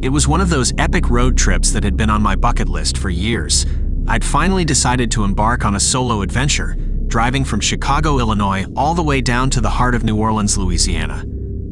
It was one of those epic road trips that had been on my bucket list for years. I'd finally decided to embark on a solo adventure, driving from Chicago, Illinois, all the way down to the heart of New Orleans, Louisiana.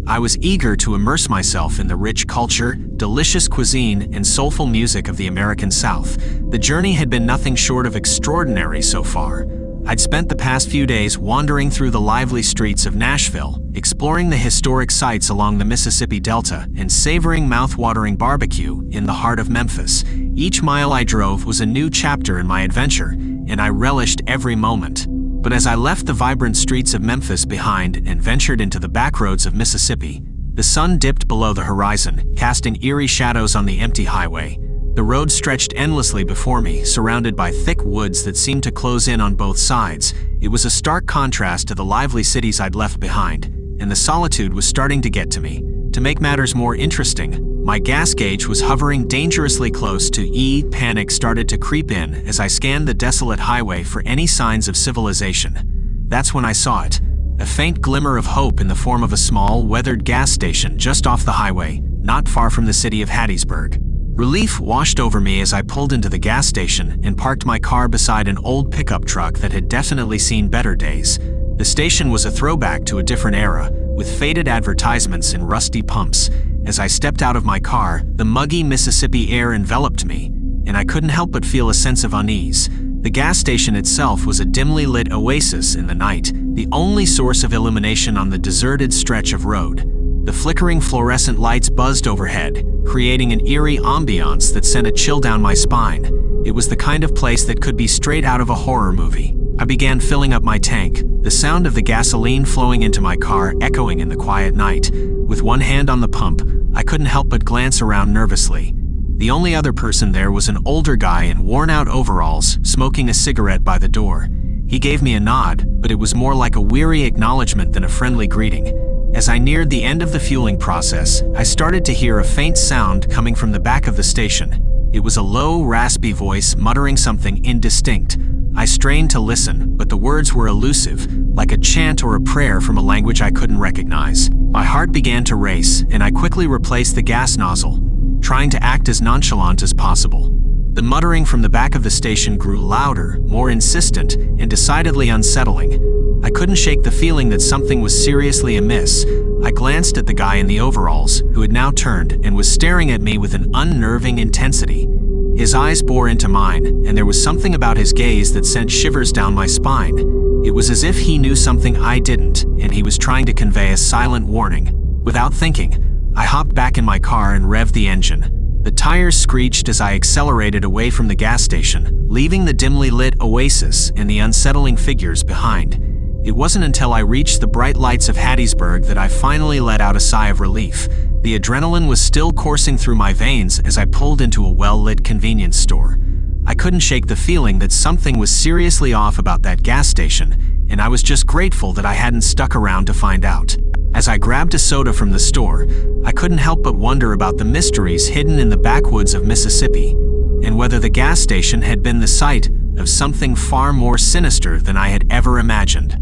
I was eager to immerse myself in the rich culture, delicious cuisine, and soulful music of the American South. The journey had been nothing short of extraordinary so far. I'd spent the past few days wandering through the lively streets of Nashville, exploring the historic sites along the Mississippi Delta, and savoring mouth-watering barbecue in the heart of Memphis. Each mile I drove was a new chapter in my adventure, and I relished every moment. But as I left the vibrant streets of Memphis behind and ventured into the backroads of Mississippi, the sun dipped below the horizon, casting eerie shadows on the empty highway. The road stretched endlessly before me, surrounded by thick woods that seemed to close in on both sides. It was a stark contrast to the lively cities I'd left behind, and the solitude was starting to get to me. To make matters more interesting, my gas gauge was hovering dangerously close to E. Panic started to creep in as I scanned the desolate highway for any signs of civilization. That's when I saw it, a faint glimmer of hope in the form of a small, weathered gas station just off the highway, not far from the city of Hattiesburg. Relief washed over me as I pulled into the gas station and parked my car beside an old pickup truck that had definitely seen better days. The station was a throwback to a different era, with faded advertisements and rusty pumps. As I stepped out of my car, the muggy Mississippi air enveloped me, and I couldn't help but feel a sense of unease. The gas station itself was a dimly lit oasis in the night, the only source of illumination on the deserted stretch of road. The flickering fluorescent lights buzzed overhead, creating an eerie ambiance that sent a chill down my spine. It was the kind of place that could be straight out of a horror movie. I began filling up my tank, the sound of the gasoline flowing into my car echoing in the quiet night. With one hand on the pump, I couldn't help but glance around nervously. The only other person there was an older guy in worn-out overalls, smoking a cigarette by the door. He gave me a nod, but it was more like a weary acknowledgement than a friendly greeting. As I neared the end of the fueling process, I started to hear a faint sound coming from the back of the station. It was a low, raspy voice muttering something indistinct. I strained to listen, but the words were elusive, like a chant or a prayer from a language I couldn't recognize. My heart began to race, and I quickly replaced the gas nozzle, trying to act as nonchalant as possible. The muttering from the back of the station grew louder, more insistent, and decidedly unsettling. I couldn't shake the feeling that something was seriously amiss. I glanced at the guy in the overalls, who had now turned and was staring at me with an unnerving intensity. His eyes bore into mine, and there was something about his gaze that sent shivers down my spine. It was as if he knew something I didn't, and he was trying to convey a silent warning. Without thinking, I hopped back in my car and revved the engine. The tires screeched as I accelerated away from the gas station, leaving the dimly lit oasis and the unsettling figures behind. It wasn't until I reached the bright lights of Hattiesburg that I finally let out a sigh of relief. The adrenaline was still coursing through my veins as I pulled into a well-lit convenience store. I couldn't shake the feeling that something was seriously off about that gas station, and I was just grateful that I hadn't stuck around to find out. As I grabbed a soda from the store, I couldn't help but wonder about the mysteries hidden in the backwoods of Mississippi, and whether the gas station had been the site of something far more sinister than I had ever imagined.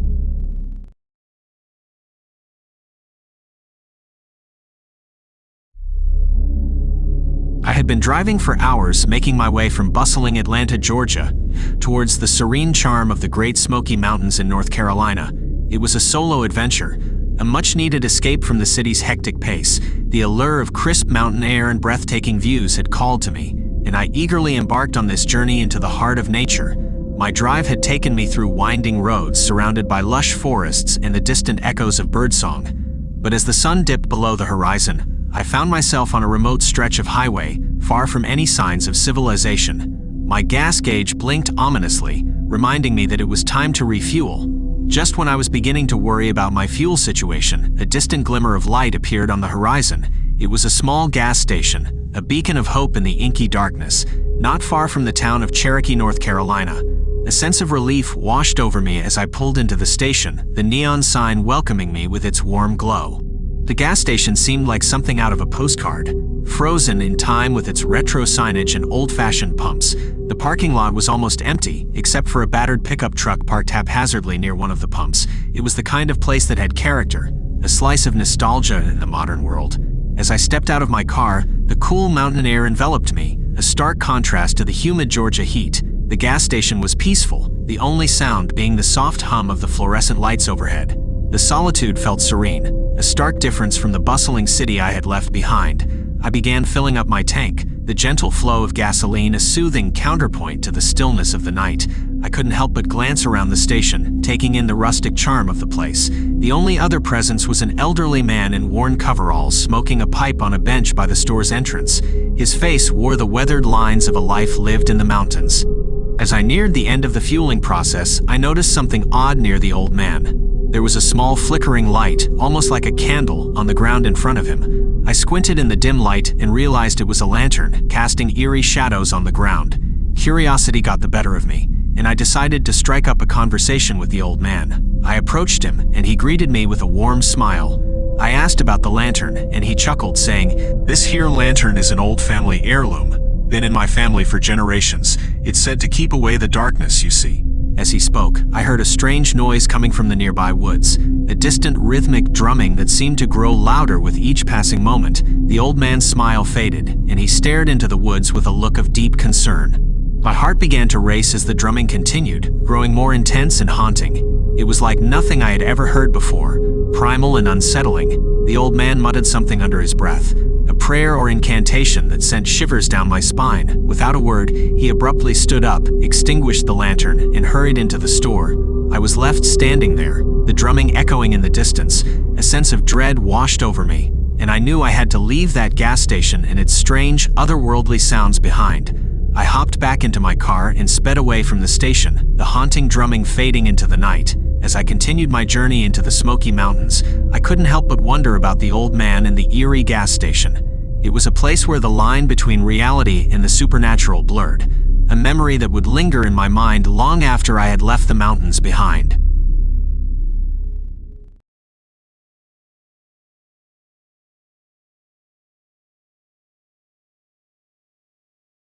I had been driving for hours, making my way from bustling Atlanta, Georgia, towards the serene charm of the Great Smoky Mountains in North Carolina. It was a solo adventure, a much-needed escape from the city's hectic pace. The allure of crisp mountain air and breathtaking views had called to me, and I eagerly embarked on this journey into the heart of nature. My drive had taken me through winding roads surrounded by lush forests and the distant echoes of birdsong. But as the sun dipped below the horizon, I found myself on a remote stretch of highway, far from any signs of civilization. My gas gauge blinked ominously, reminding me that it was time to refuel. Just when I was beginning to worry about my fuel situation, a distant glimmer of light appeared on the horizon. It was a small gas station, a beacon of hope in the inky darkness, not far from the town of Cherokee, North Carolina. A sense of relief washed over me as I pulled into the station, the neon sign welcoming me with its warm glow. The gas station seemed like something out of a postcard, frozen in time with its retro signage and old-fashioned pumps. The parking lot was almost empty, except for a battered pickup truck parked haphazardly near one of the pumps. It was the kind of place that had character, a slice of nostalgia in the modern world. As I stepped out of my car, the cool mountain air enveloped me, a stark contrast to the humid Georgia heat. The gas station was peaceful, the only sound being the soft hum of the fluorescent lights overhead. The solitude felt serene, a stark difference from the bustling city I had left behind. I began filling up my tank, the gentle flow of gasoline a soothing counterpoint to the stillness of the night. I couldn't help but glance around the station, taking in the rustic charm of the place. The only other presence was an elderly man in worn coveralls smoking a pipe on a bench by the store's entrance. His face wore the weathered lines of a life lived in the mountains. As I neared the end of the fueling process, I noticed something odd near the old man. There was a small flickering light, almost like a candle, on the ground in front of him. I squinted in the dim light and realized it was a lantern, casting eerie shadows on the ground. Curiosity got the better of me, and I decided to strike up a conversation with the old man. I approached him, and he greeted me with a warm smile. I asked about the lantern, and he chuckled, saying, "This here lantern is an old family heirloom. Been in my family for generations. It's said to keep away the darkness, you see." As he spoke, I heard a strange noise coming from the nearby woods, a distant rhythmic drumming that seemed to grow louder with each passing moment. The old man's smile faded, and he stared into the woods with a look of deep concern. My heart began to race as the drumming continued, growing more intense and haunting. It was like nothing I had ever heard before, primal and unsettling. The old man muttered something under his breath, a prayer or incantation that sent shivers down my spine. Without a word, he abruptly stood up, extinguished the lantern, and hurried into the store. I was left standing there, the drumming echoing in the distance. A sense of dread washed over me, and I knew I had to leave that gas station and its strange, otherworldly sounds behind. I hopped back into my car and sped away from the station, the haunting drumming fading into the night. As I continued my journey into the Smoky Mountains, I couldn't help but wonder about the old man and the eerie gas station. It was a place where the line between reality and the supernatural blurred, a memory that would linger in my mind long after I had left the mountains behind.